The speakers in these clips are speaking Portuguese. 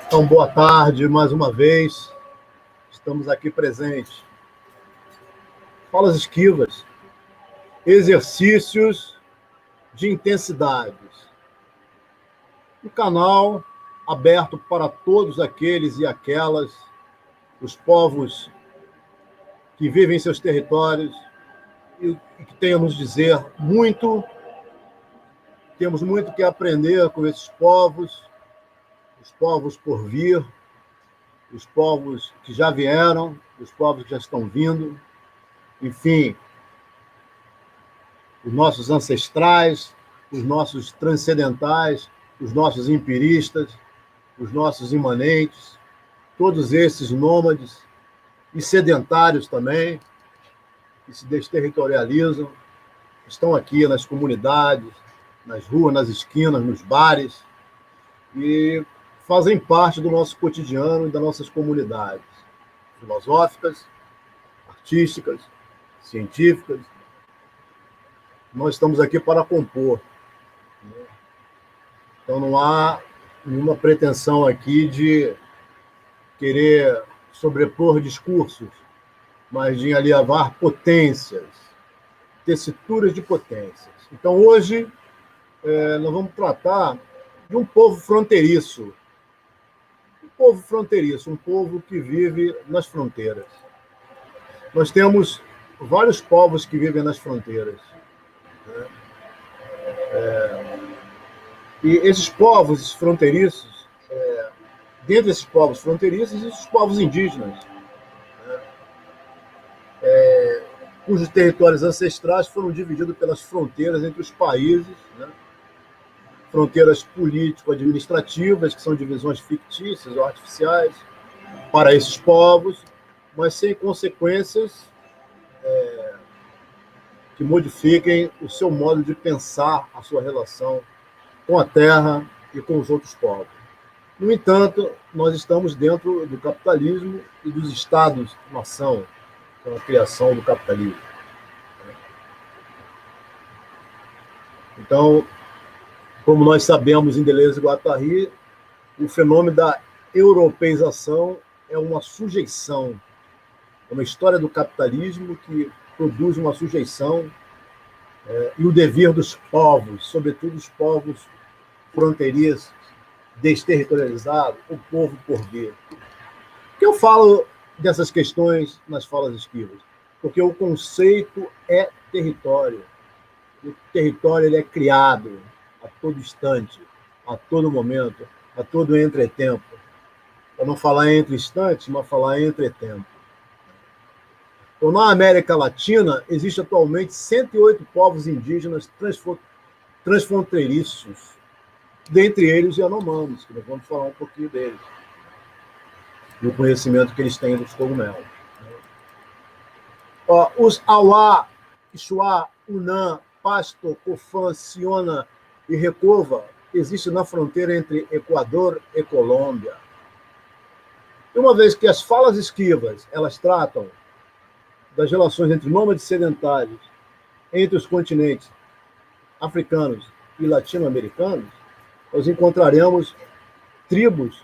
Então, boa tarde, mais uma vez. Estamos aqui presentes. Falas esquivas, exercícios de intensidades. Um canal aberto para todos aqueles e aquelas, os povos que vivem em seus territórios e que têm a nos dizer muito. Temos muito que aprender com esses povos, os povos por vir, os povos que já vieram, os povos que já estão vindo, enfim, os nossos ancestrais, os nossos transcendentais, os nossos empiristas, os nossos imanentes, todos esses nômades e sedentários também, que se desterritorializam, estão aqui nas comunidades, nas ruas, nas esquinas, nos bares, e fazem parte do nosso cotidiano e das nossas comunidades filosóficas, artísticas, científicas. Nós estamos aqui para compor. Então não há nenhuma pretensão aqui de querer sobrepor discursos, mas de aliavar potências, tessituras de potências. Então hoje nós vamos tratar de um povo fronteiriço. Um povo fronteiriço, um povo que vive nas fronteiras. Nós temos vários povos que vivem nas fronteiras. E esses povos fronteiriços, dentre esses povos fronteiriços, existem os povos indígenas, cujos territórios ancestrais foram divididos pelas fronteiras entre os países, fronteiras político-administrativas, que são divisões fictícias ou artificiais para esses povos, mas sem consequências que modifiquem o seu modo de pensar a sua relação com a terra e com os outros povos. No entanto, nós estamos dentro do capitalismo e dos estados-nação, com a criação do capitalismo. Então, como nós sabemos em Deleuze e Guattari, o fenômeno da europeização é uma sujeição, é uma história do capitalismo que produz uma sujeição e o dever dos povos, sobretudo os povos fronteiriços, desterritorializados, o povo por vir. Por que eu falo dessas questões nas falas esquivas? Porque o conceito é território. O território ele é criado a todo instante, a todo momento, a todo entretempo. Para não falar entre instantes, mas falar entretempo. Então, na América Latina, existe atualmente 108 povos indígenas transfronteiriços, dentre eles os Yanomamis, que nós vamos falar um pouquinho deles, do conhecimento que eles têm dos cogumelos. Os Auá, Ixuá, Unã, Pasto, Cofã, Siona e Recova existem na fronteira entre Equador e Colômbia. E uma vez que as falas esquivas elas tratam das relações entre nômades sedentários entre os continentes africanos e latino-americanos, nós encontraremos tribos,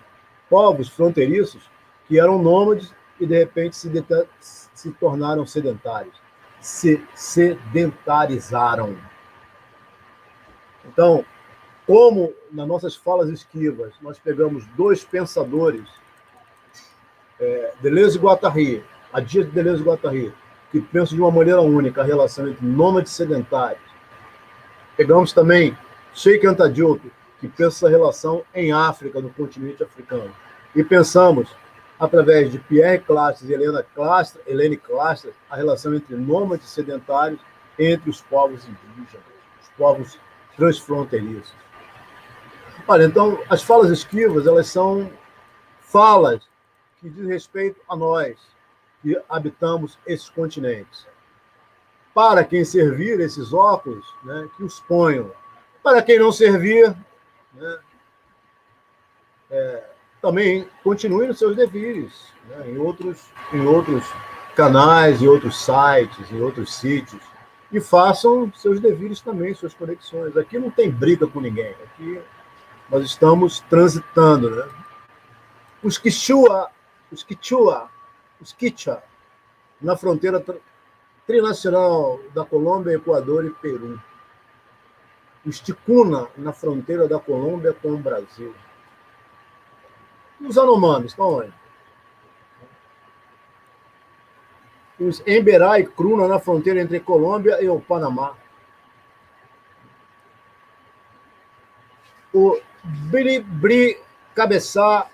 povos fronteiriços que eram nômades e, de repente, se tornaram sedentários. Se sedentarizaram. Então, como nas nossas falas esquivas nós pegamos dois pensadores, Deleuze e Guattari, a dia de Deleuze e Guattari, que pensam de uma maneira única a relação entre nômades e sedentários. Pegamos também Cheikh Anta Diop, que pensa essa relação em África, no continente africano. E pensamos, através de Pierre Clastres e Helene Clastres, a relação entre nômades e sedentários entre os povos indígenas, os povos transfronteiriços. Olha, então, as falas esquivas, elas são falas que dizem respeito a nós, que habitamos esses continentes. Para quem servir esses óculos, que os ponham. Para quem não servir, também continue nos seus deveres, em outros canais, em outros sites, em outros sítios, e façam seus deveres também, suas conexões. Aqui não tem briga com ninguém, aqui nós estamos transitando, Os Quichua, os Quichua, na fronteira trinacional da Colômbia, Equador e Peru. Os Ticuna, na fronteira da Colômbia com o Brasil. Os Anomamis, estão onde? Os Emberá e Cruna, na fronteira entre Colômbia e o Panamá. O Bribri, Cabeçá,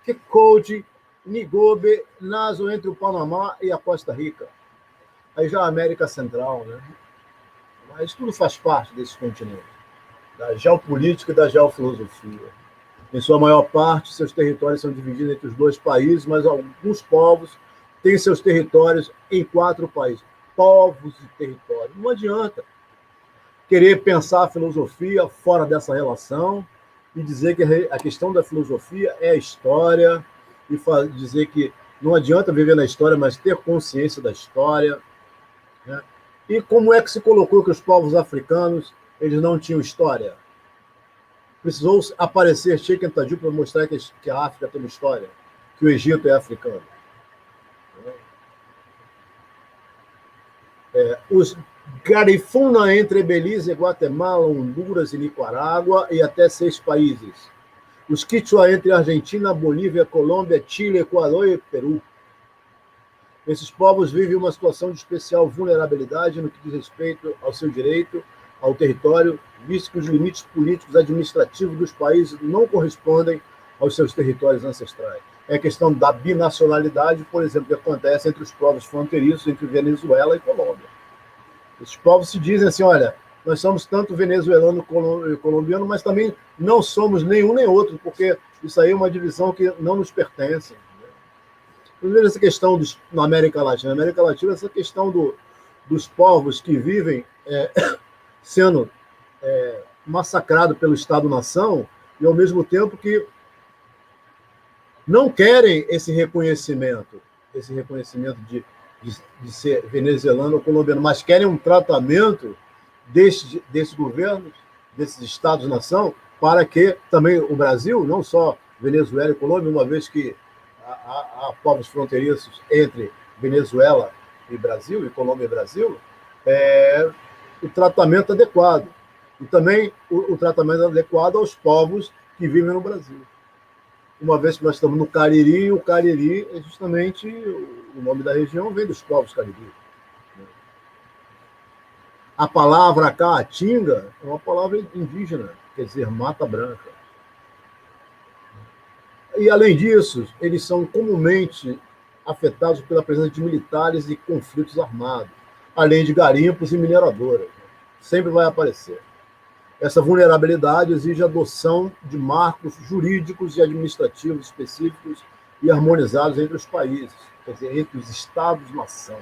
Kikode, Nigobe, Naso, entre o Panamá e a Costa Rica. Aí já a América Central, né? Mas tudo faz parte desse continente, da geopolítica e da geofilosofia. Em sua maior parte, seus territórios são divididos entre os dois países, mas alguns povos têm seus territórios em 4 países. Povos e territórios. Não adianta querer pensar a filosofia fora dessa relação e dizer que a questão da filosofia é a história, e dizer que não adianta viver na história, mas ter consciência da história, né? E como é que se colocou que os povos africanos eles não tinham história? Precisou aparecer Sheikh Anta Diop para mostrar que a África tem uma história, que o Egito é africano. Os Garifuna, entre Belize, Guatemala, Honduras e Nicarágua, e até 6 países. Os Quichua, entre Argentina, Bolívia, Colômbia, Chile, Equador e Peru. Esses povos vivem uma situação de especial vulnerabilidade no que diz respeito ao seu direito ao território, visto que os limites políticos e administrativos dos países não correspondem aos seus territórios ancestrais. É a questão da binacionalidade, por exemplo, que acontece entre os povos fronteiriços, entre Venezuela e Colômbia. Esses povos se dizem assim, olha, nós somos tanto venezuelano e colombiano, mas também não somos nenhum nem outro, porque isso aí é uma divisão que não nos pertence. Primeiro, essa questão na América Latina. Na América Latina, essa questão dos povos que vivem sendo massacrados pelo Estado-nação e, ao mesmo tempo, que não querem esse reconhecimento de ser venezuelano ou colombiano, mas querem um tratamento desses governos, desses Estados-nação, para que também o Brasil, não só Venezuela e Colômbia, uma vez que há povos fronteiriços entre Venezuela e Brasil, e Colômbia e Brasil, o tratamento adequado. E também o tratamento adequado aos povos que vivem no Brasil. Uma vez que nós estamos no Cariri, o Cariri é justamente o nome da região, vem dos povos Cariri. A palavra Caatinga é uma palavra indígena, quer dizer, mata branca. E, além disso, eles são comumente afetados pela presença de militares e conflitos armados, além de garimpos e mineradoras. Sempre vai aparecer. Essa vulnerabilidade exige a adoção de marcos jurídicos e administrativos específicos e harmonizados entre os países, quer dizer, entre os Estados-nação,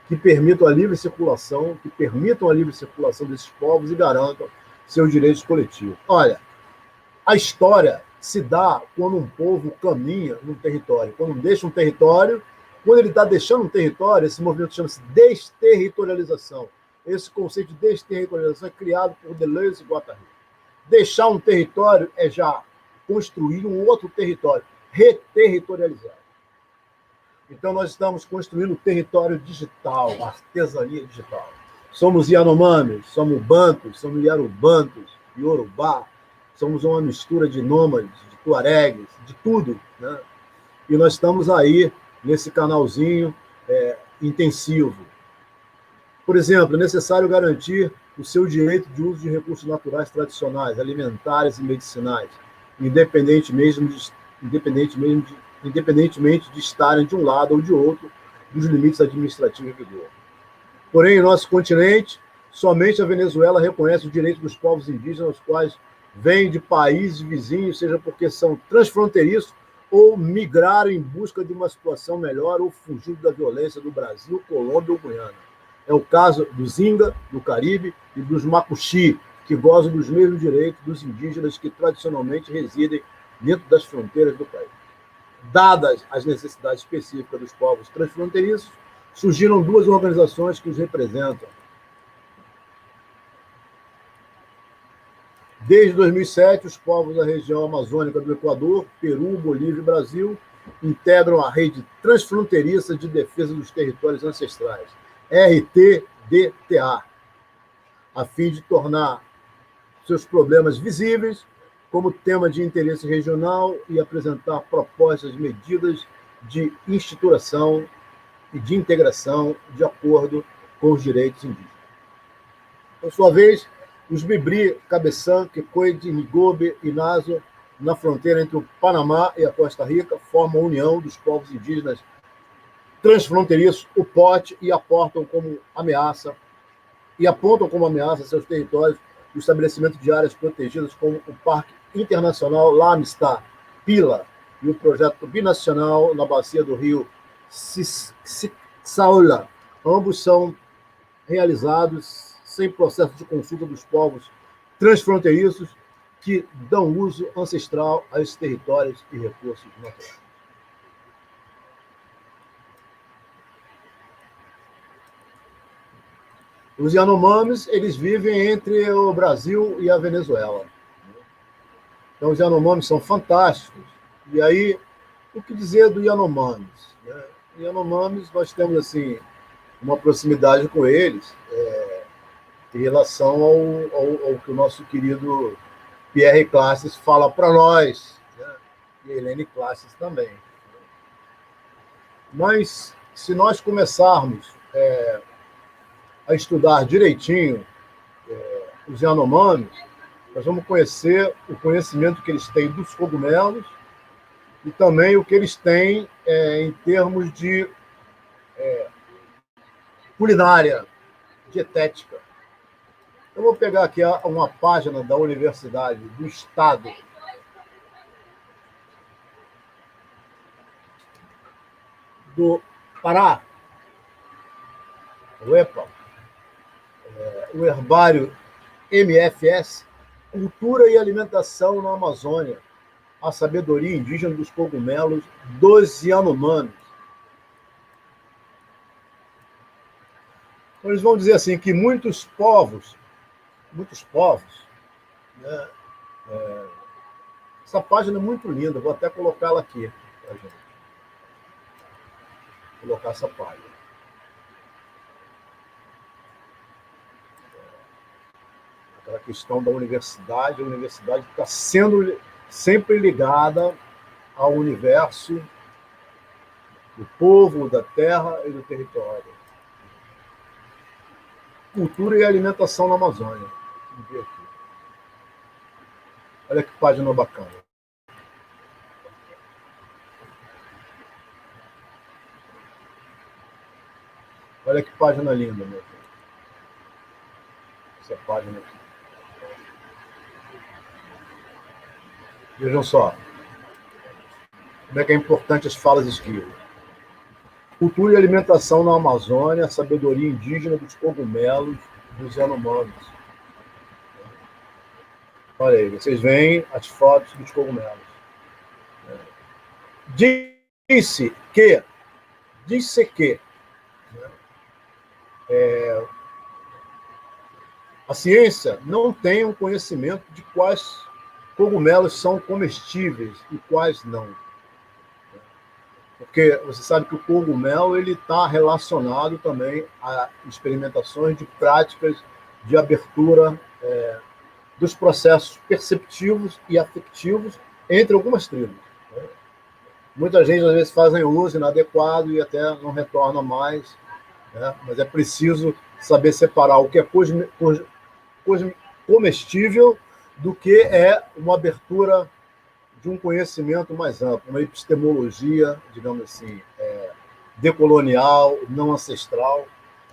que permitam a livre circulação desses povos e garantam seus direitos coletivos. Olha, a história se dá quando um povo caminha num território, quando deixa um território, quando ele está deixando um território, esse movimento chama-se desterritorialização. Esse conceito de desterritorialização é criado por Deleuze e Guattari. Deixar um território é já construir um outro território, reterritorializar. Então, nós estamos construindo território digital, artesania digital. Somos Yanomamis, somos Bantus, somos Yarubantus, Yorubá, somos uma mistura de nômades, de tuaregues, de tudo, né? E nós estamos aí nesse canalzinho intensivo. Por exemplo, é necessário garantir o seu direito de uso de recursos naturais tradicionais, alimentares e medicinais, independentemente de estarem de um lado ou de outro dos limites administrativos em vigor. Porém, em nosso continente, somente a Venezuela reconhece o direito dos povos indígenas, os quais vêm de países vizinhos, seja porque são transfronteiriços ou migraram em busca de uma situação melhor ou fugindo da violência do Brasil, Colômbia ou Guiana. É o caso dos Inga, do Caribe, e dos Macuxi, que gozam dos mesmos direitos dos indígenas que tradicionalmente residem dentro das fronteiras do país. Dadas as necessidades específicas dos povos transfronteiriços, surgiram 2 organizações que os representam. Desde 2007, os povos da região amazônica do Equador, Peru, Bolívia e Brasil integram a Rede Transfronteiriça de Defesa dos Territórios Ancestrais, RTDTA, a fim de tornar seus problemas visíveis como tema de interesse regional e apresentar propostas de medidas de instituição e de integração de acordo com os direitos indígenas. Por sua vez, os Bibri, Cabeçã, Quecoide, Nigobe e Naso, na fronteira entre o Panamá e a Costa Rica, formam a União dos Povos Indígenas Transfronteiriços, o POT, e apontam como ameaça seus territórios o estabelecimento de áreas protegidas como o Parque Internacional La Amistad, PILA, e o projeto binacional na bacia do rio Saula. Ambos são realizados sem processo de consulta dos povos transfronteiriços que dão uso ancestral a esses territórios e recursos naturais. Os Yanomamis, eles vivem entre o Brasil e a Venezuela. Então, os Yanomamis são fantásticos. E aí, o que dizer do Yanomamis? Yanomamis, nós temos, assim, uma proximidade com eles em relação ao que o nosso querido Pierre Classes fala para nós, e Helene Classes também. Mas, se nós começarmos a estudar direitinho os Yanomamis, nós vamos conhecer o conhecimento que eles têm dos cogumelos e também o que eles têm em termos de culinária, dietética. Eu vou pegar aqui uma página da Universidade do Estado do Pará, o EPA, o herbário MFS, Cultura e Alimentação na Amazônia, a sabedoria indígena dos cogumelos dos Yanomamis. Então, eles vão dizer assim que muitos povos, né, essa página é muito linda, vou até colocá-la aqui para a gente. Vou colocar essa página. Aquela questão da universidade, a universidade está sendo sempre ligada ao universo do povo, da terra e do território. Cultura e alimentação na Amazônia. Vamos ver aqui. Olha que página bacana. Olha que página linda, meu filho. Essa página aqui. Vejam só. Como é que é importante as falas escritas. Cultura e alimentação na Amazônia, a sabedoria indígena dos cogumelos dos Yanomamis. Olha aí, vocês veem as fotos dos cogumelos. Disse que a ciência não tem um conhecimento de quais cogumelos são comestíveis e quais não. Porque você sabe que o cogumelo está relacionado também a experimentações de práticas de abertura dos processos perceptivos e afetivos entre algumas tribos. Muita gente, às vezes, fazem uso inadequado e até não retorna mais, mas é preciso saber separar o que é comestível do que é uma abertura de um conhecimento mais amplo, uma epistemologia, digamos assim, decolonial, não ancestral,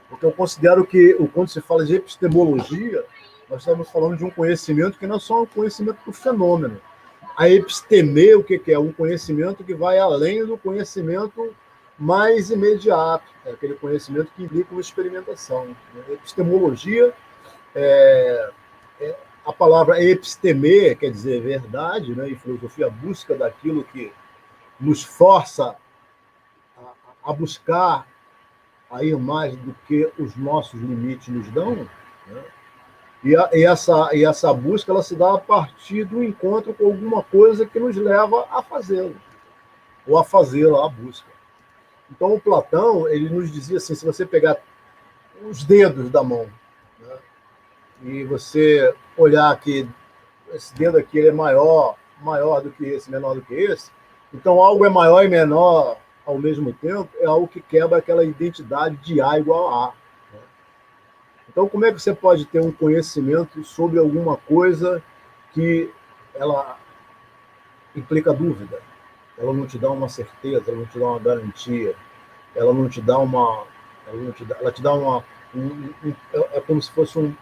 porque eu considero que, quando se fala de epistemologia, nós estamos falando de um conhecimento que não é só um conhecimento do fenômeno. A episteme, o que é? Um conhecimento que vai além do conhecimento mais imediato, aquele conhecimento que implica uma experimentação. A epistemologia, a palavra episteme, quer dizer verdade, né? Em filosofia, a busca daquilo que nos força a buscar a ir mais do que os nossos limites nos dão, né? E essa busca ela se dá a partir do encontro com alguma coisa que nos leva a fazê-lo, ou a fazê-la, a busca. Então, o Platão ele nos dizia assim, se você pegar os dedos da mão, né, e você olhar aqui, esse dedo aqui ele é maior do que esse, menor do que esse, então algo é maior e menor ao mesmo tempo, é algo que quebra aquela identidade de A igual a A. Então, como é que você pode ter um conhecimento sobre alguma coisa que ela implica dúvida? Ela não te dá uma certeza, ela não te dá uma garantia, ela não te dá uma... ela te dá uma... é como se fosse um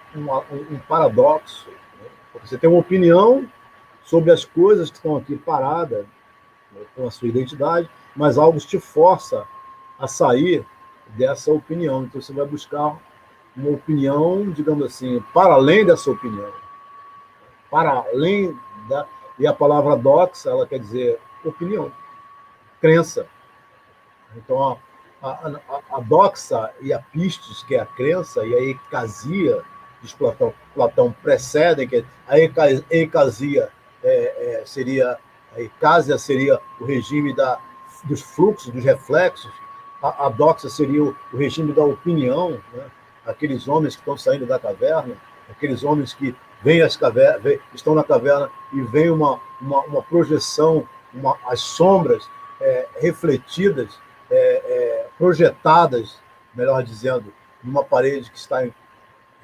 paradoxo. Né? Porque você tem uma opinião sobre as coisas que estão aqui paradas, né, com a sua identidade, mas algo te força a sair dessa opinião. Então, você vai buscar uma opinião, digamos assim, para além dessa opinião. Para além da... E a palavra doxa, ela quer dizer opinião, crença. Então, a doxa e a pistis, que é a crença, e a ecasia, diz Platão precedem, que a ecasia seria... A ecásia seria o regime dos fluxos, dos reflexos. A doxa seria o regime da opinião, né? Aqueles homens que estão saindo da caverna, aqueles homens que estão na caverna e vem uma projeção, as sombras refletidas, projetadas, melhor dizendo, numa parede que está em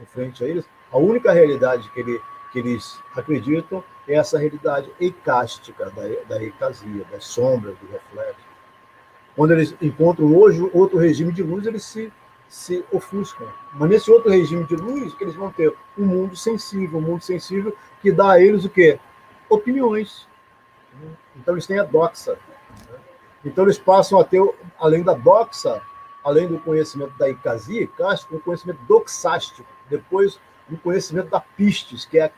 frente a eles. A única realidade que eles acreditam é essa realidade ecástica da ecasia, das sombras, do reflexo. Quando eles encontram hoje outro regime de luz, eles se ofuscam. Mas nesse outro regime de luz, eles vão ter um mundo sensível que dá a eles o quê? Opiniões. Então eles têm a doxa. Então eles passam a ter, além da doxa, além do conhecimento da ecasia, o conhecimento doxástico, depois do conhecimento da pistis, que é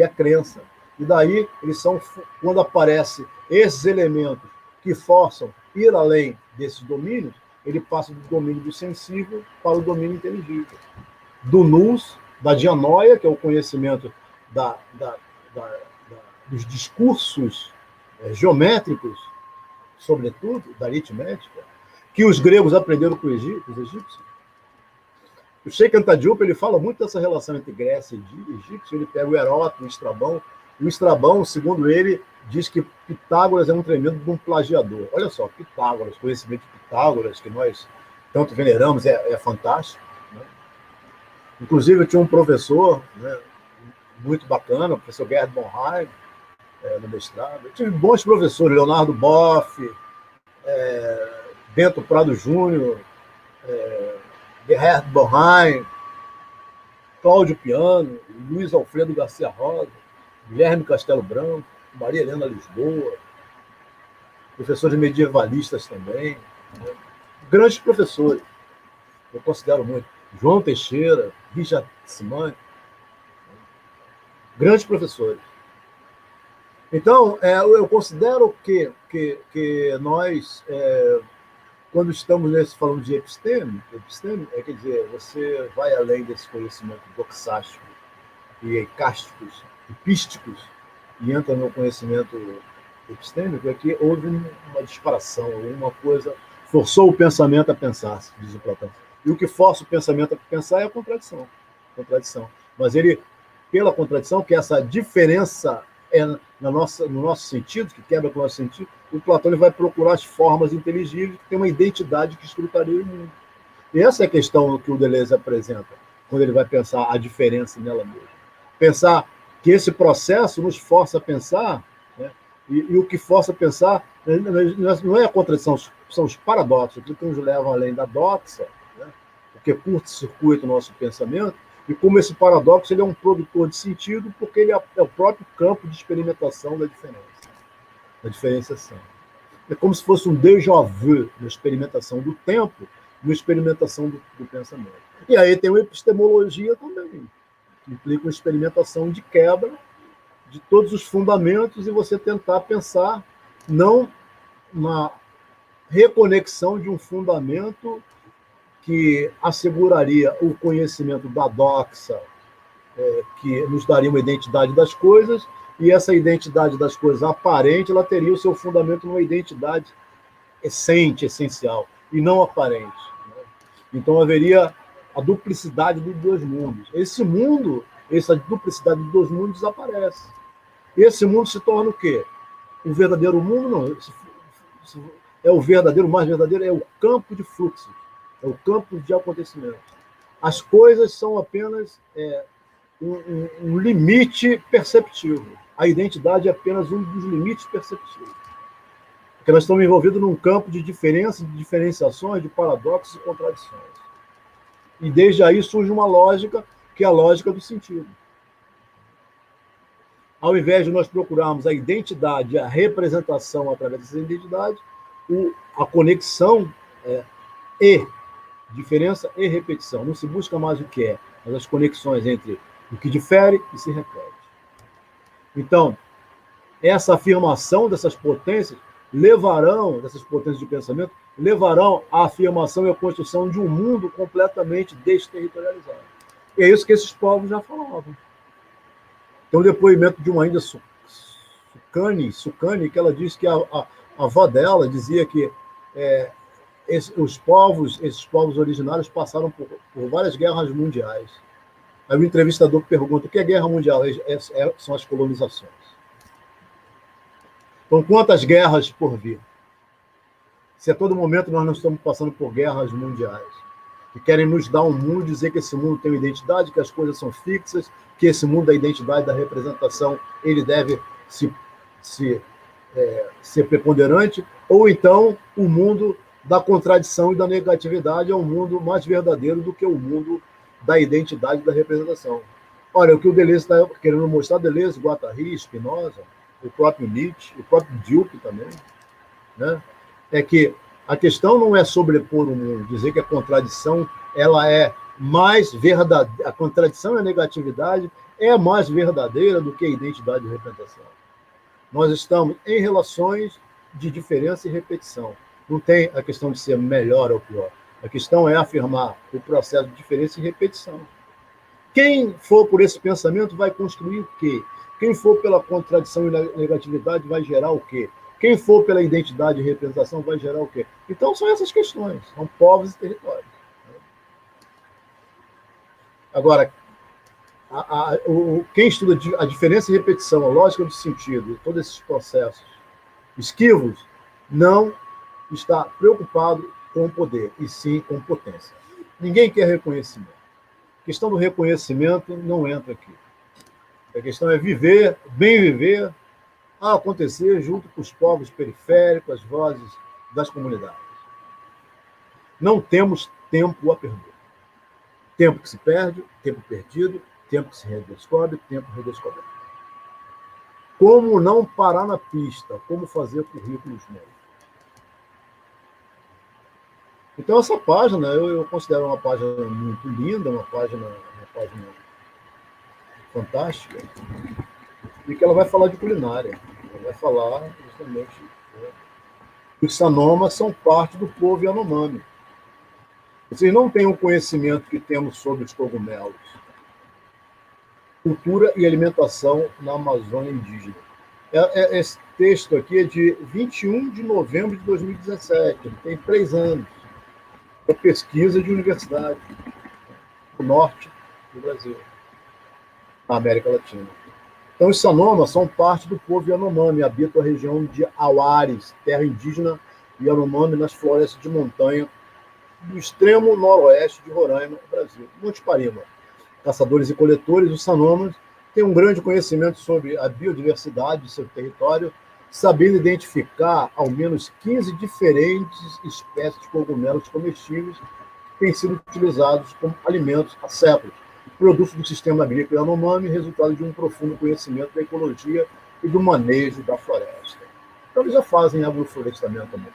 a crença. E daí eles são, quando aparecem esses elementos que forçam ir além desses domínios, ele passa do domínio do sensível para o domínio inteligível. Do nous, da dianoia, que é o conhecimento dos discursos geométricos, sobretudo, da aritmética, que os gregos aprenderam com os egípcios. O Sheikh Anta Diop, ele fala muito dessa relação entre Grécia e Egito. Ele pega o Heródoto, o Estrabão. O Estrabão, segundo ele, diz que Pitágoras é um tremendo de um plagiador. Olha só, Pitágoras, conhecimento de Pitágoras, que nós tanto veneramos, é fantástico. Né? Inclusive, eu tinha um professor, né, muito bacana, o professor Gerhard Bonheim, no mestrado. Eu tive bons professores, Leonardo Boff, Bento Prado Júnior, Gerhard Bonheim, Cláudio Piano, Luiz Alfredo Garcia Rosa, Guilherme Castelo Branco, Maria Helena Lisboa, professores medievalistas também, né? Grandes professores, eu considero muito. João Teixeira, Richard Simani, grandes professores. Então, eu considero que nós, quando estamos falando de episteme, quer dizer, você vai além desse conhecimento doxástico e ecásticos, epísticos, e entra no conhecimento epistêmico, é que houve uma disparação, uma coisa forçou o pensamento a pensar, diz o Platão. E o que força o pensamento a pensar é a contradição. Mas ele, pela contradição, que essa diferença no nosso sentido, que quebra com o nosso sentido, o Platão ele vai procurar as formas inteligíveis que têm uma identidade que escrutaria o mundo. E essa é a questão que o Deleuze apresenta, quando ele vai pensar a diferença nela mesma. Pensar que esse processo nos força a pensar, né? E o que força a pensar não é a contradição, são os paradoxos, aquilo que nos leva além da doxa, né? Porque curta-circuita o nosso pensamento, e como esse paradoxo ele é um produtor de sentido, porque ele é o próprio campo de experimentação da diferença, da diferenciação. É como se fosse um déjà vu na experimentação do tempo, na experimentação do pensamento. E aí tem uma epistemologia também, que implica uma experimentação de quebra de todos os fundamentos e você tentar pensar não na reconexão de um fundamento que asseguraria o conhecimento da doxa que nos daria uma identidade das coisas, e essa identidade das coisas aparente, ela teria o seu fundamento numa identidade essente, essencial, e não aparente. Né? Então haveria a duplicidade dos dois mundos. Essa duplicidade dos dois mundos desaparece. Esse mundo se torna o quê? O verdadeiro mundo não. É o verdadeiro, o mais verdadeiro é o campo de fluxo, é o campo de acontecimentos. As coisas são apenas um limite perceptivo. A identidade é apenas um dos limites perceptivos. Porque nós estamos envolvidos num campo de diferenças, de diferenciações, de paradoxos e contradições. E desde aí surge uma lógica, que é a lógica do sentido. Ao invés de nós procurarmos a identidade, a representação através dessa identidade, a conexão e diferença e repetição. Não se busca mais o que é, mas as conexões entre o que difere e se repete. Então, essa afirmação dessas potências de pensamento, levarão à afirmação e à construção de um mundo completamente desterritorializado. E é isso que esses povos já falavam. Tem um depoimento de uma índia Sukani, que ela diz que a avó dela dizia que esses povos originários passaram por várias guerras mundiais. Aí o entrevistador pergunta: o que é guerra mundial? São as colonizações. Então, quantas guerras por vir? Se a todo momento nós não estamos passando por guerras mundiais, que querem nos dar um mundo, dizer que esse mundo tem uma identidade, que as coisas são fixas, que esse mundo da identidade, da representação, ele deve ser preponderante, ou então o mundo da contradição e da negatividade é um mundo mais verdadeiro do que o mundo da identidade e da representação. Olha, o que o Deleuze está querendo mostrar, Deleuze, Guattari, Spinoza, o próprio Nietzsche, o próprio Duke também, né? É que a questão não é sobrepor o mundo, dizer que a contradição ela é mais verdadeira, a contradição e a negatividade é mais verdadeira do que a identidade e a representação. Nós estamos em relações de diferença e repetição. Não tem a questão de ser melhor ou pior. A questão é afirmar o processo de diferença e repetição. Quem for por esse pensamento vai construir o quê? Quem for pela contradição e negatividade vai gerar o quê? Quem for pela identidade e representação vai gerar o quê? Então são essas questões, são povos e territórios. Agora, quem estuda a diferença e repetição, a lógica do sentido, todos esses processos esquivos, não está preocupado com o poder, e sim com potência. Ninguém quer reconhecimento. A questão do reconhecimento não entra aqui. A questão é viver, bem viver, a acontecer junto com os povos periféricos, as vozes das comunidades. Não temos tempo a perder. Tempo que se perde, tempo perdido, tempo que se redescobre, tempo redescoberto. Como não parar na pista? Como fazer currículos novos? Então, essa página, eu considero uma página muito linda, uma página fantástica, e que ela vai falar de culinária. Ela vai falar justamente que os Sanomas são parte do povo Yanomami. Vocês não têm o conhecimento que temos sobre os cogumelos. Cultura e alimentação na Amazônia indígena. Esse texto aqui é de 21 de novembro de 2017. Ele tem 3 anos. É pesquisa de universidade no norte do Brasil, na América Latina. Então, os Sanomas são parte do povo Yanomami, habitam a região de Auares, terra indígena Yanomami, nas florestas de montanha do extremo noroeste de Roraima, Brasil. Monte Parima. Caçadores e coletores, os Sanomas têm um grande conhecimento sobre a biodiversidade do seu território, sabendo identificar ao menos 15 diferentes espécies de cogumelos comestíveis que têm sido utilizados como alimentos há séculos, produtos do sistema agrícola Yanomami, resultado de um profundo conhecimento da ecologia e do manejo da floresta. Então, eles já fazem agroflorestamento também.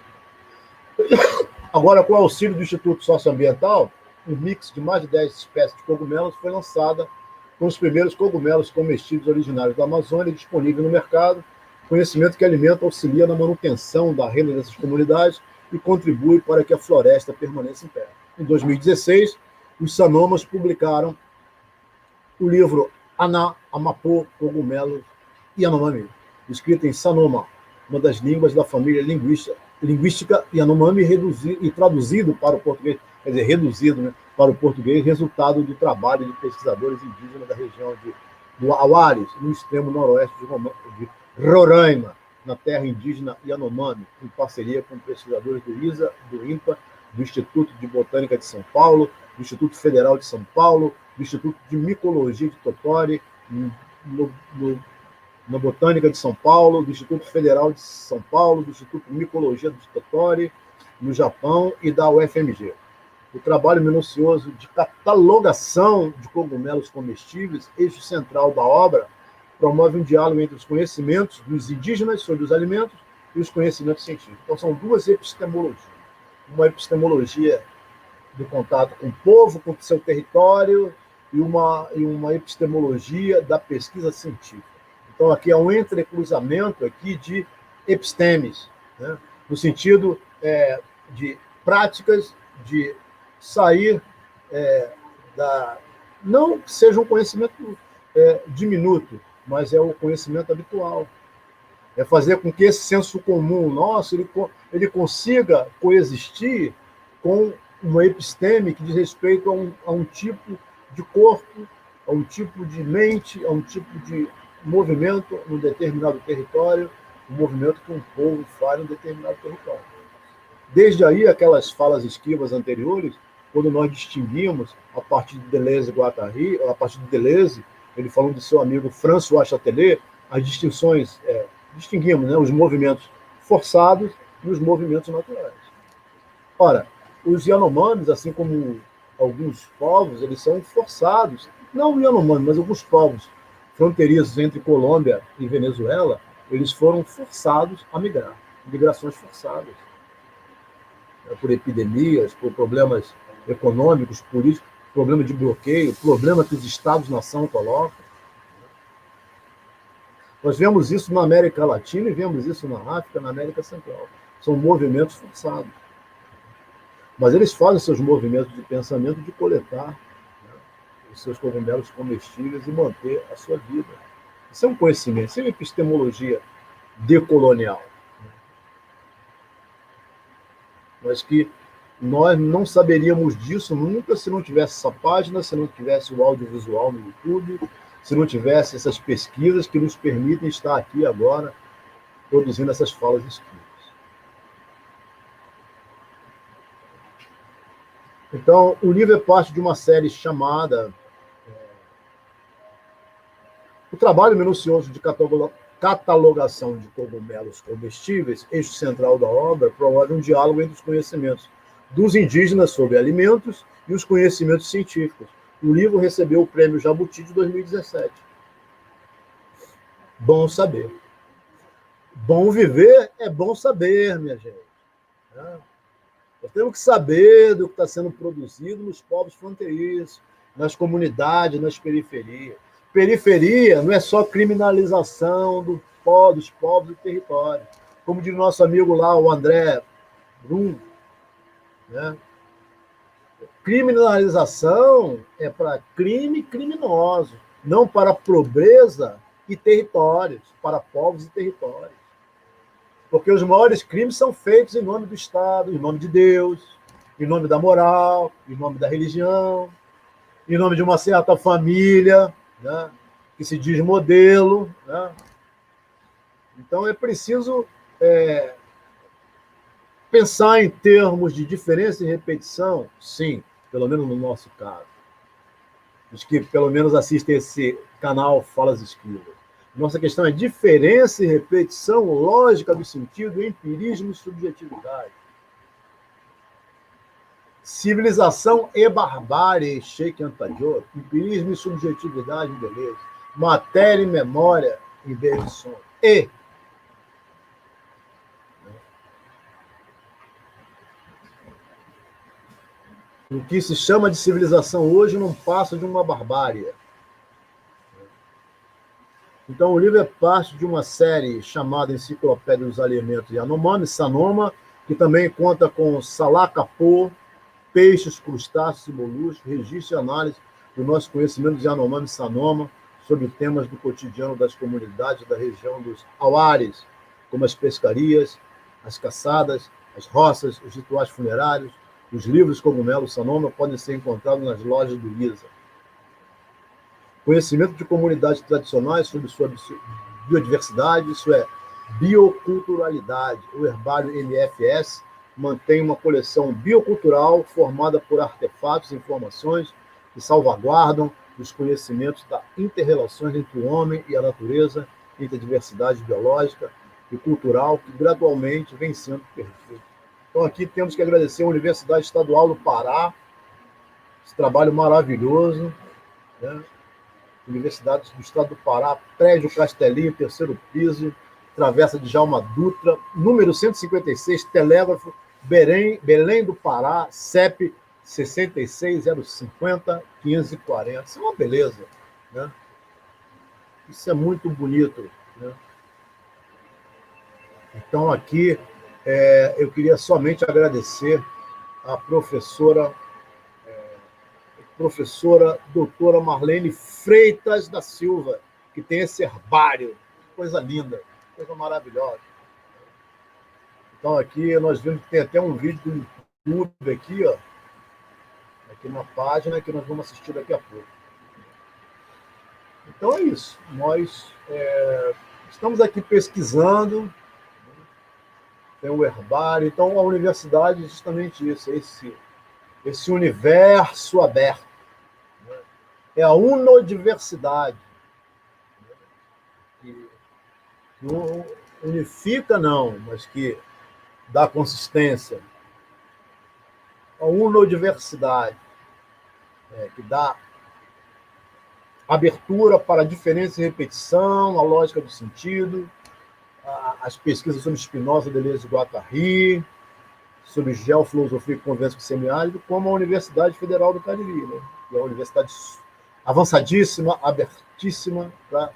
Agora, com o auxílio do Instituto Socioambiental, um mix de mais de 10 espécies de cogumelos foi lançada com os primeiros cogumelos comestíveis originários da Amazônia disponíveis no mercado, conhecimento que alimenta, auxilia na manutenção da renda dessas comunidades e contribui para que a floresta permaneça em pé. Em 2016, os Sanomas publicaram o livro Ana Amapô, Cogumelos Yanomami, escrito em Sanoma, uma das línguas da família linguística Yanomami, e traduzido para o português, quer dizer, reduzido, né, para o português, resultado do trabalho de pesquisadores indígenas da região do Auares, no extremo noroeste de Roraima, na terra indígena Yanomami, em parceria com pesquisadores do ISA, do INPA, do Instituto de Botânica de São Paulo, do Instituto Federal de São Paulo, do Instituto de Micologia de Totori, na Botânica de São Paulo, do Instituto Federal de São Paulo, do Instituto de Micologia de Totori, no Japão, e da UFMG. O trabalho minucioso de catalogação de cogumelos comestíveis, eixo central da obra, promove um diálogo entre os conhecimentos dos indígenas sobre os alimentos e os conhecimentos científicos. Então, são duas epistemologias. Uma epistemologia do contato com o povo, com o seu território, e uma epistemologia da pesquisa científica. Então, aqui há um entrecruzamento aqui de epistemes, né? No sentido de práticas de sair não que seja um conhecimento diminuto, mas é o conhecimento habitual. É fazer com que esse senso comum nosso ele consiga coexistir com uma episteme que diz respeito a um tipo de corpo, a um tipo de mente, a um tipo de movimento num determinado território, um movimento que um povo faz num determinado território. Desde aí, aquelas falas esquivas anteriores, quando nós distinguimos, a partir de Deleuze e Guattari, a partir de Deleuze, ele falando do seu amigo François Châtelet, as distinções, distinguimos, né, os movimentos forçados e os movimentos naturais. Ora, os Yanomamis, assim como alguns povos, eles são forçados, não o Yanomami, mas alguns povos fronteiriços entre Colômbia e Venezuela, eles foram forçados a migrar, migrações forçadas, por epidemias, por problemas econômicos, políticos, problema de bloqueio, problema que os Estados-nação colocam. Nós vemos isso na América Latina e vemos isso na África, na América Central. São movimentos forçados. Mas eles fazem seus movimentos de pensamento de coletar, né, os seus cogumelos comestíveis e manter a sua vida. Isso é um conhecimento, isso é uma epistemologia decolonial. Mas que nós não saberíamos disso nunca se não tivesse essa página, se não tivesse o audiovisual no YouTube, se não tivesse essas pesquisas que nos permitem estar aqui agora produzindo essas falas escritas. Então, o livro é parte de uma série chamada O Trabalho Minucioso de Catalogação de Cogumelos Comestíveis, eixo central da obra, promove um diálogo entre os conhecimentos dos indígenas sobre alimentos e os conhecimentos científicos. O livro recebeu o Prêmio Jabuti de 2017. Bom saber. Bom viver é bom saber, minha gente. Nós temos que saber do que está sendo produzido nos povos fronteiriços, nas comunidades, nas periferias. Periferia não é só criminalização dos povos do território. Como diz o nosso amigo lá, o André Brum, né? Criminalização é para crime criminoso, não para pobreza e territórios, para povos e territórios. Porque os maiores crimes são feitos em nome do Estado, em nome de Deus, em nome da moral, em nome da religião, em nome de uma certa família, né, que se diz modelo. Né? Então, é preciso pensar em termos de diferença e repetição, sim, pelo menos no nosso caso. Os que, pelo menos, assistem esse canal Falas Esquivas. Nossa questão é diferença e repetição, lógica do sentido, empirismo e subjetividade. Civilização e barbárie, Sheikh Anta Diop, empirismo e subjetividade, beleza. Matéria e memória, em Bergson. O que se chama de civilização hoje não passa de uma barbárie. Então, o livro é parte de uma série chamada Enciclopédia dos Alimentos Yanomami, Sanoma, que também conta com salacapô, peixes, crustáceos e moluscos, registro e análise do nosso conhecimento de Yanomami e Sanoma sobre temas do cotidiano das comunidades da região dos Auares, como as pescarias, as caçadas, as roças, os rituais funerários. Os livros Cogumelos Sanoma podem ser encontrados nas lojas do ISA. Conhecimento de comunidades tradicionais sobre sua biodiversidade, isso é, bioculturalidade. O Herbário MFS mantém uma coleção biocultural formada por artefatos e informações que salvaguardam os conhecimentos das inter-relações entre o homem e a natureza, entre a diversidade biológica e cultural, que gradualmente vem sendo perdida. Então, aqui temos que agradecer a Universidade Estadual do Pará, esse trabalho maravilhoso, né? Universidade do Estado do Pará, Prédio Castelinho, terceiro piso, Travessa de Jalma Dutra, número 156, Telégrafo, Belém do Pará, CEP 66050540. Isso é uma beleza, né? Isso é muito bonito, né? Então, aqui, eu queria somente agradecer a professora doutora Marlene Freitas da Silva, que tem esse herbário. Coisa linda, coisa maravilhosa. Então, aqui nós vimos que tem até um vídeo do YouTube aqui, ó, aqui na página, que nós vamos assistir daqui a pouco. Então, é isso. Nós estamos aqui pesquisando, tem o herbário. Então, a universidade é justamente isso, esse universo aberto. É a unodiversidade. Que não unifica, não, mas que dá consistência. A unodiversidade, que dá abertura para a diferença e repetição, a lógica do sentido, as pesquisas sobre Spinoza, Deleuze e Guattari, sobre geofilosofia e convivência com o semiárido, como a Universidade Federal do Cariri, né? Que é uma universidade avançadíssima, abertíssima para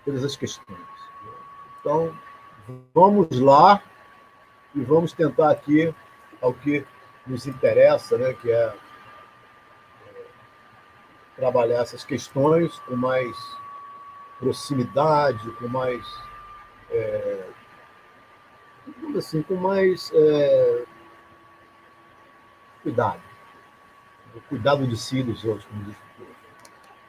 todas as questões. Então, vamos lá e vamos tentar aqui ao que nos interessa, né, que é trabalhar essas questões com mais proximidade, com mais, assim, com mais cuidado. O cuidado de si e dos outros, como diz o povo.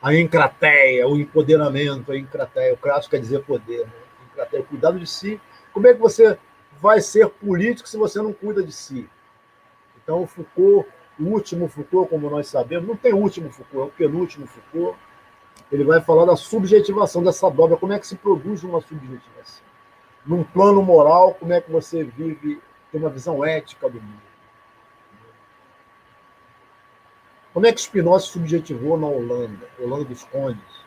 A encrateia, o empoderamento, a encrateia. O crasso quer dizer poder, né? Encrateia, o cuidado de si. Como é que você vai ser político se você não cuida de si? Então, o Foucault, o último Foucault, como nós sabemos, não tem o último Foucault, é o penúltimo Foucault, ele vai falar da subjetivação, dessa dobra, como é que se produz uma subjetivação. Num plano moral, como é que você vive, tem uma visão ética do mundo. Como é que Spinoza se subjetivou na Holanda dos Condes,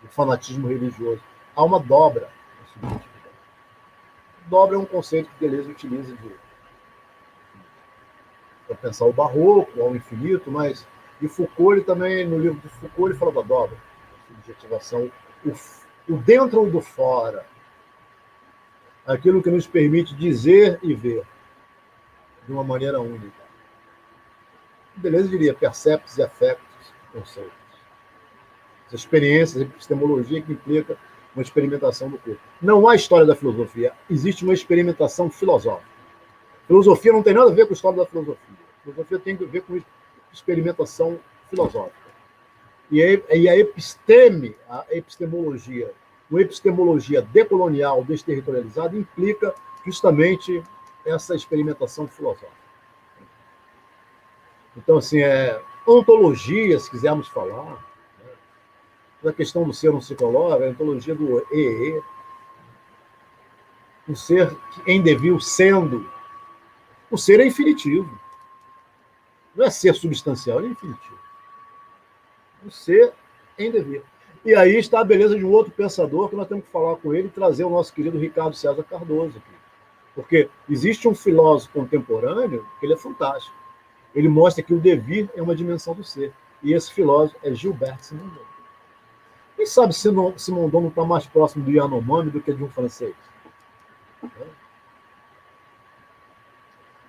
do fanatismo religioso? Há uma dobra na subjetividade. Dobra é um conceito que Deleuze utiliza para pensar o barroco, ao infinito, mas e Foucault, ele também, no livro de Foucault, ele fala da dobra, a subjetivação, o dentro ou do fora, aquilo que nos permite dizer e ver de uma maneira única. Deleuze diria perceptos e afectos, conceitos. As experiências, a epistemologia que implica uma experimentação do corpo. Não há história da filosofia, existe uma experimentação filosófica. Filosofia não tem nada a ver com a história da filosofia. A filosofia tem a ver com experimentação filosófica. E a episteme, a epistemologia, uma epistemologia decolonial, desterritorializada, implica justamente essa experimentação filosófica. Então, assim, ontologia, se quisermos falar, né? A questão do ser um psicólogo, a ontologia do EE, um ser em devir sendo. O ser é infinitivo. Não é ser substancial, é infinitivo. O ser em devir. E aí está a beleza de um outro pensador que nós temos que falar com ele e trazer o nosso querido Ricardo César Cardoso aqui. Porque existe um filósofo contemporâneo que ele é fantástico. Ele mostra que o devir é uma dimensão do ser. E esse filósofo é Gilbert Simondon. Quem sabe se Simondon não está mais próximo do Yanomami do que de um francês?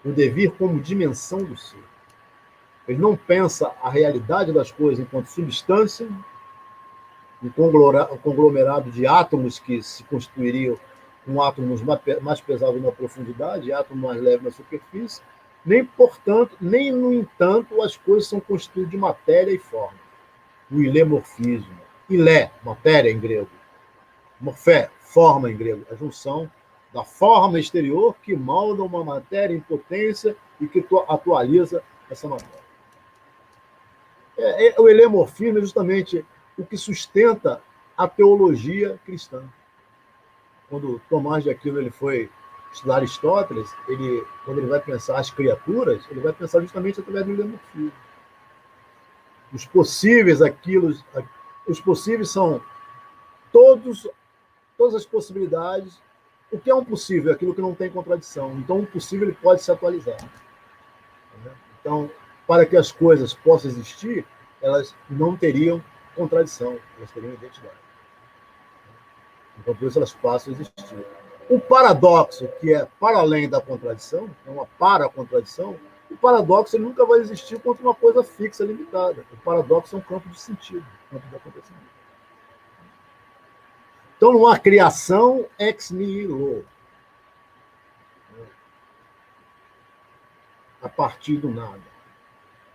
O devir como dimensão do ser. Ele não pensa a realidade das coisas enquanto substância, um conglomerado de átomos que se constituiriam com átomos mais pesados na profundidade e átomos mais leves na superfície, nem, portanto, nem, no entanto, as coisas são constituídas de matéria e forma. O ilemorfismo. Ilé, matéria em grego. Morfé, forma em grego. A junção da forma exterior que molda uma matéria em potência e que atualiza essa matéria. O ilemorfismo é justamente o que sustenta a teologia cristã. Quando Tomás de Aquino ele foi estudar Aristóteles, quando ele vai pensar as criaturas, ele vai pensar justamente através do ilemorfismo. Os possíveis são todas as possibilidades. O que é um possível? É aquilo que não tem contradição. Então, o possível ele pode se atualizar. Então, para que as coisas possam existir, elas não teriam contradição, elas teriam identidade. Então, por isso elas passam a existir. O paradoxo, que é para além da contradição, é uma para-contradição, o paradoxo ele nunca vai existir contra uma coisa fixa, limitada. O paradoxo é um campo de sentido, um campo de acontecimento. Então, não há criação ex nihilo, a partir do nada.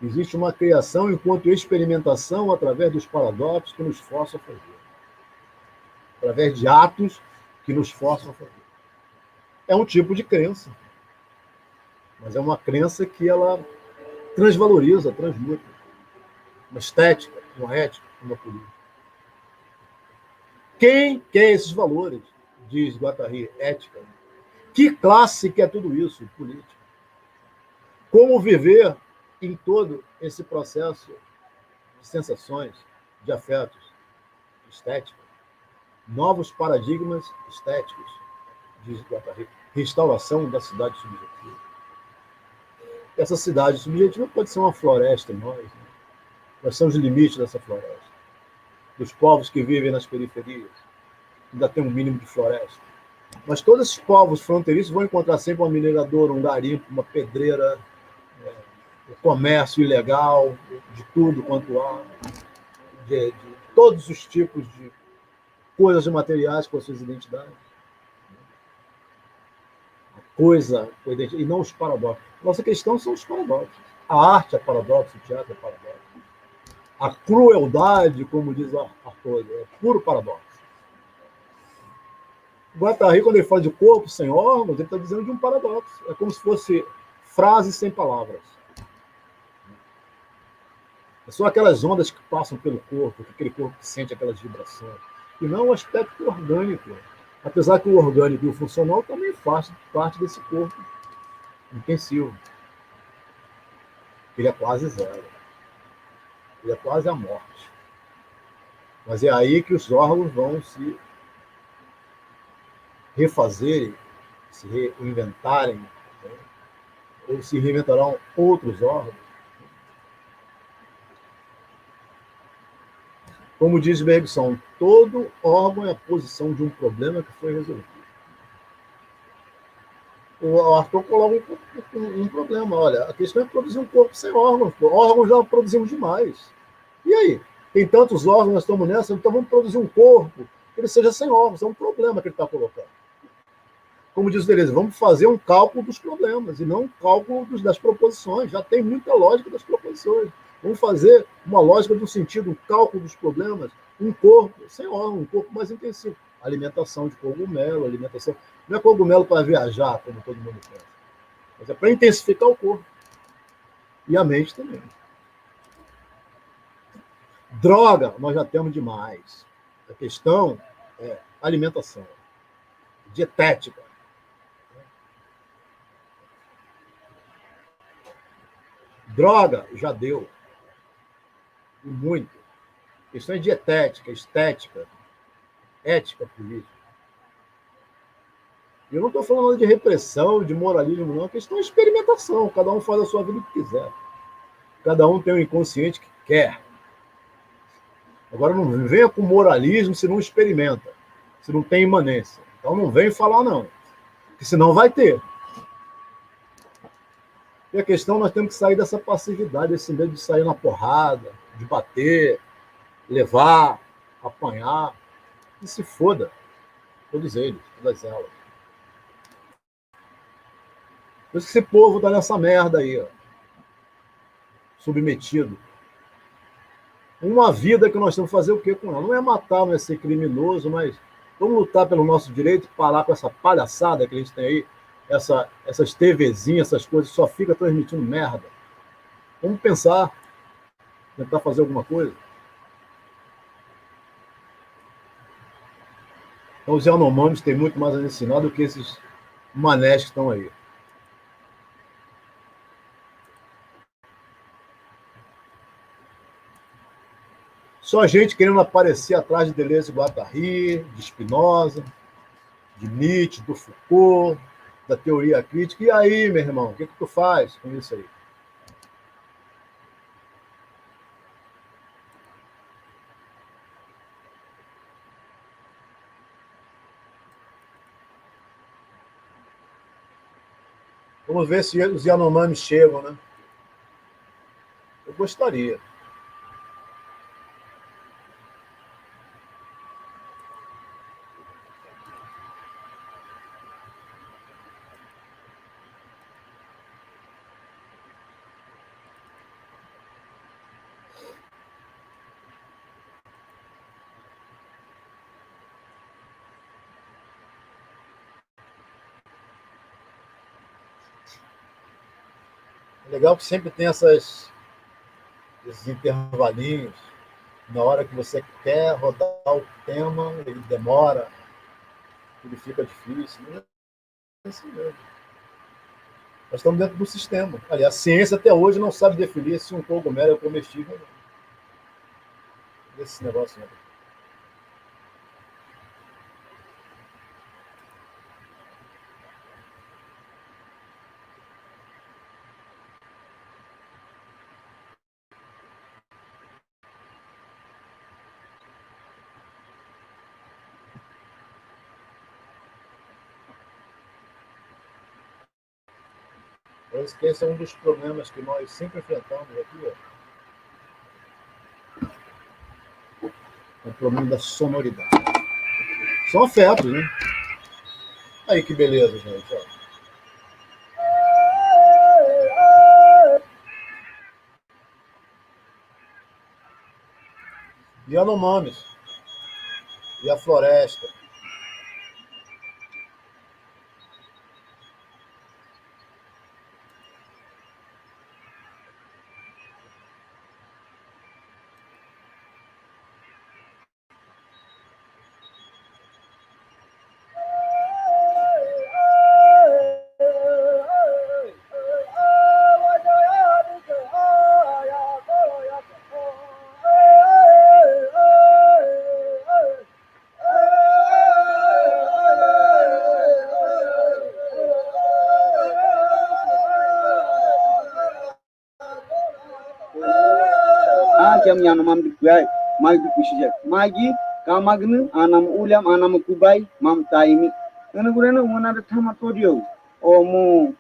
Existe uma criação enquanto experimentação através dos paradoxos que nos forçam a fazer. Através de atos que nos forçam a fazer. É um tipo de crença. Mas é uma crença que ela transvaloriza, transmuta. Uma estética, uma ética, uma política. Quem quer esses valores? Diz Guattari, ética. Que classe quer tudo isso? Política. Como viver em todo esse processo de sensações, de afetos, estética, novos paradigmas estéticos, diz Guattari, restauração da cidade subjetiva. Essa cidade subjetiva pode ser uma floresta em nós. Né? Quais são os limites dessa floresta? Dos povos que vivem nas periferias, ainda tem um mínimo de floresta. Mas todos esses povos fronteiriços vão encontrar sempre uma mineradora, um garimpo, uma pedreira, o comércio ilegal, de tudo quanto há, de todos os tipos de coisas materiais com as suas identidades. A coisa, e não os paradoxos. Nossa questão são os paradoxos. A arte é paradoxo, o teatro é paradoxo. A crueldade, como diz Arthur, é puro paradoxo. O Guattari, quando ele fala de corpo sem órgãos, ele está dizendo de um paradoxo. É como se fosse frases sem palavras. São aquelas ondas que passam pelo corpo, aquele corpo que sente aquelas vibrações. E não o aspecto orgânico. Apesar que o orgânico e o funcional também faz parte desse corpo intensivo. Ele é quase zero. Ele é quase a morte. Mas é aí que os órgãos vão se refazerem, se reinventarem, né? Ou se reinventarão outros órgãos. Como diz Bergson, todo órgão é a posição de um problema que foi resolvido. O Arthur coloca um problema. Olha, a questão é produzir um corpo sem órgãos. Órgãos já produzimos demais. E aí? Tem tantos órgãos, nós estamos nessa, então vamos produzir um corpo que ele seja sem órgãos. É um problema que ele está colocando. Como diz o Deleuze, vamos fazer um cálculo dos problemas e não um cálculo das proposições. Já tem muita lógica das proposições. Vamos fazer uma lógica do sentido, um cálculo dos problemas, um corpo sem órgão, um corpo mais intensivo. Alimentação de cogumelo, alimentação. Não é cogumelo para viajar, como todo mundo pensa, mas é para intensificar o corpo. E a mente também. Droga, nós já temos demais. A questão é alimentação, dietética. Droga, já deu. E muito. Questões dietética, estética, ética política. Eu não estou falando de repressão, de moralismo, não. A questão é experimentação. Cada um faz a sua vida o que quiser. Cada um tem um inconsciente que quer. Agora, não venha com moralismo se não experimenta, se não tem imanência. Então, não vem falar, não. Porque senão vai ter. E a questão, nós temos que sair dessa passividade, esse medo de sair na porrada, de bater, levar, apanhar, e se foda, todos eles, todas elas. Por isso que esse povo tá nessa merda aí, ó, submetido. Uma vida que nós temos que fazer o quê com ela? Não é matar, não é ser criminoso, mas vamos lutar pelo nosso direito, parar com essa palhaçada que a gente tem aí, essas TVzinhas, essas coisas, só fica transmitindo merda. Vamos pensar, tentar fazer alguma coisa. Então, os Yanomamis têm muito mais a ensinar do que esses manés que estão aí. Só gente querendo aparecer atrás de Deleuze e Guattari, de Spinoza, de Nietzsche, do Foucault, da teoria crítica. E aí, meu irmão, o que tu faz com isso aí? Vamos ver se os Yanomamis chegam, né? Eu gostaria. É legal que sempre tem esses intervalinhos. Na hora que você quer rodar o tema, ele demora, ele fica difícil. Não é assim mesmo. Nós estamos dentro do sistema. Aliás, a ciência até hoje não sabe definir se um cogumelo é comestível ou não. Esse negócio não. Esse é um dos problemas que nós sempre enfrentamos aqui, é o problema da sonoridade. São afetos, né? Aí que beleza, gente. Ó. Yanomamis e a floresta. Jam Yanomam Magi Kushija. Magi Kamagnu, Anam Ulam, Anam Kubai, Mam Taimi. And one at a Tamatodio, or Mo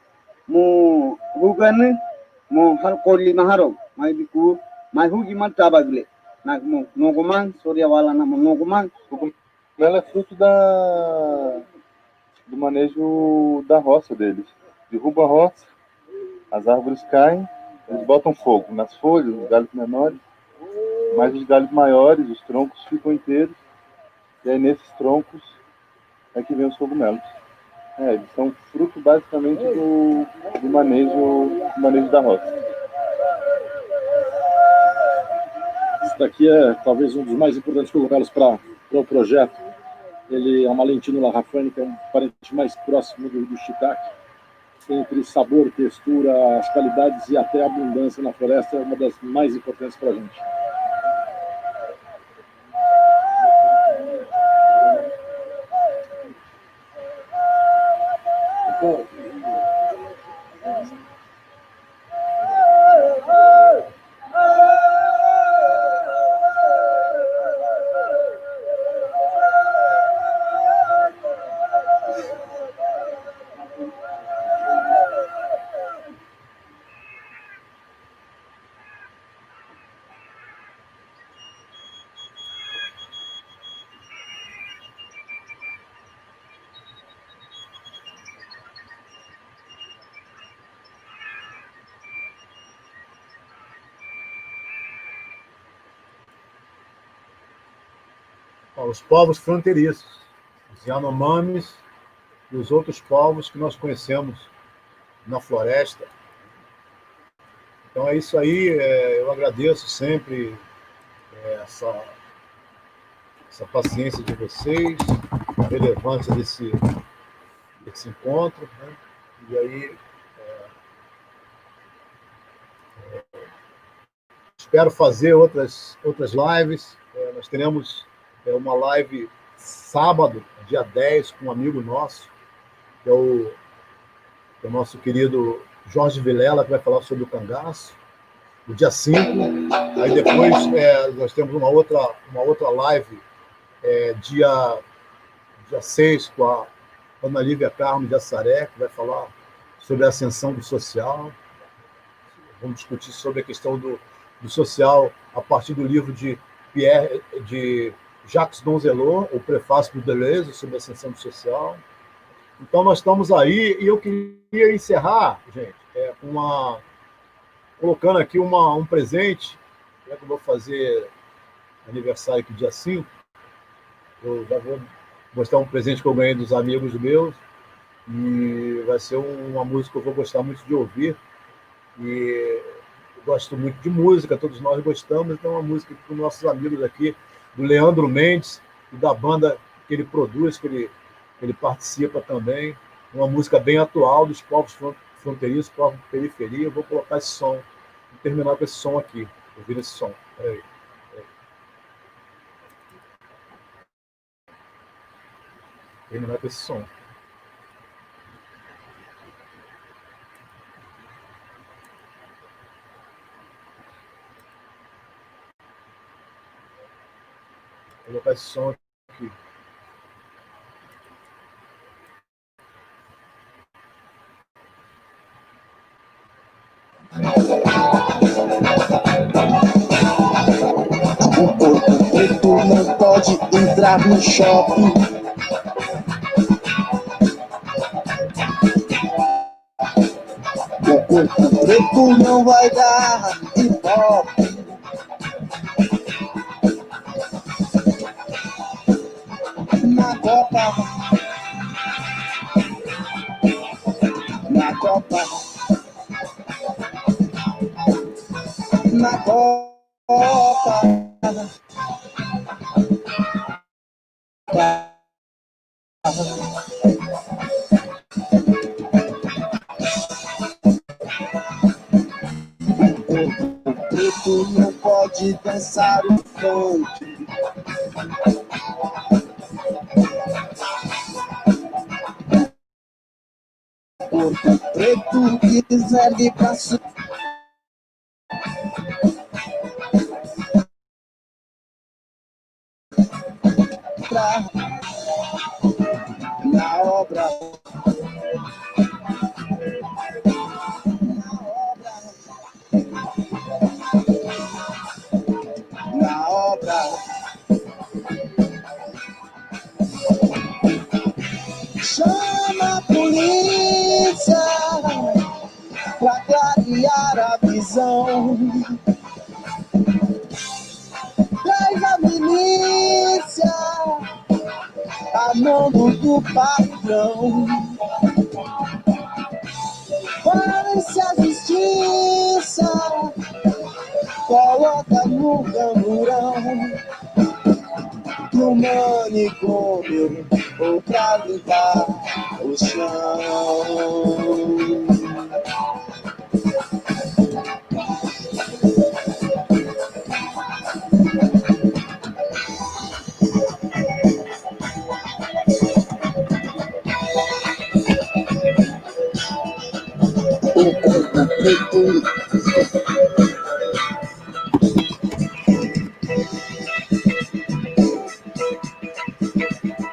Hugan, Mo Harkoli Maharo, my Biku, my Hugiman Tabagle, Nagmo, Nogoman, Soriavala, Nogoman. Ela é fruto do manejo da roça deles. Derruba a roça, as árvores caem, eles botam fogo nas folhas, nos galhos menores, mas os galhos maiores, os troncos ficam inteiros, e aí nesses troncos é que vem os cogumelos. Eles são fruto basicamente do manejo da roça. Esse daqui é talvez um dos mais importantes cogumelos para o projeto. Ele é uma lentínula rafânica, um parente mais próximo do shiitake. Entre sabor, textura, as qualidades e até a abundância na floresta é uma das mais importantes para a gente. Os povos fronteiriços, os Yanomamis e os outros povos que nós conhecemos na floresta. Então é isso aí, eu agradeço sempre essa paciência de vocês, a relevância desse encontro, né? E aí espero fazer outras lives. Nós teremos uma live sábado, dia 10, com um amigo nosso, que é o nosso querido Jorge Vilela, que vai falar sobre o cangaço, no dia 5. Aí depois nós temos uma outra live, dia 6, com a Ana Lívia Carmo de Assaré, que vai falar sobre a ascensão do social. Vamos discutir sobre a questão do social a partir do livro de Jacques Donzelot, o prefácio do Deleuze sobre a ascensão do social. Então, nós estamos aí, e eu queria encerrar, gente, colocando aqui um presente, já que eu vou fazer aniversário aqui dia 5, eu já vou mostrar um presente que eu ganhei dos amigos meus, e vai ser uma música que eu vou gostar muito de ouvir, e eu gosto muito de música, todos nós gostamos, então é uma música para os nossos amigos aqui, do Leandro Mendes, e da banda que ele produz, que ele participa também, uma música bem atual dos povos fronteiriços, povos de periferia. Eu vou colocar esse som, vou terminar com esse som aqui, ouvir esse som. Peraí. Terminar com esse som. Vou colocar esse som aqui. O corpo preto não pode entrar no shopping. O corpo preto não vai dar hip hop. Na Copa, na Copa, na Copa. O preto não pode dançar o funk. O preto quiser ir pra na obra, na obra, chama a polícia pra clarear a visão. Traz a milícia a mando do patrão. Faz-se a justiça, coloca no camburão, no manicômio ou pra limpar o chão. O corpo preto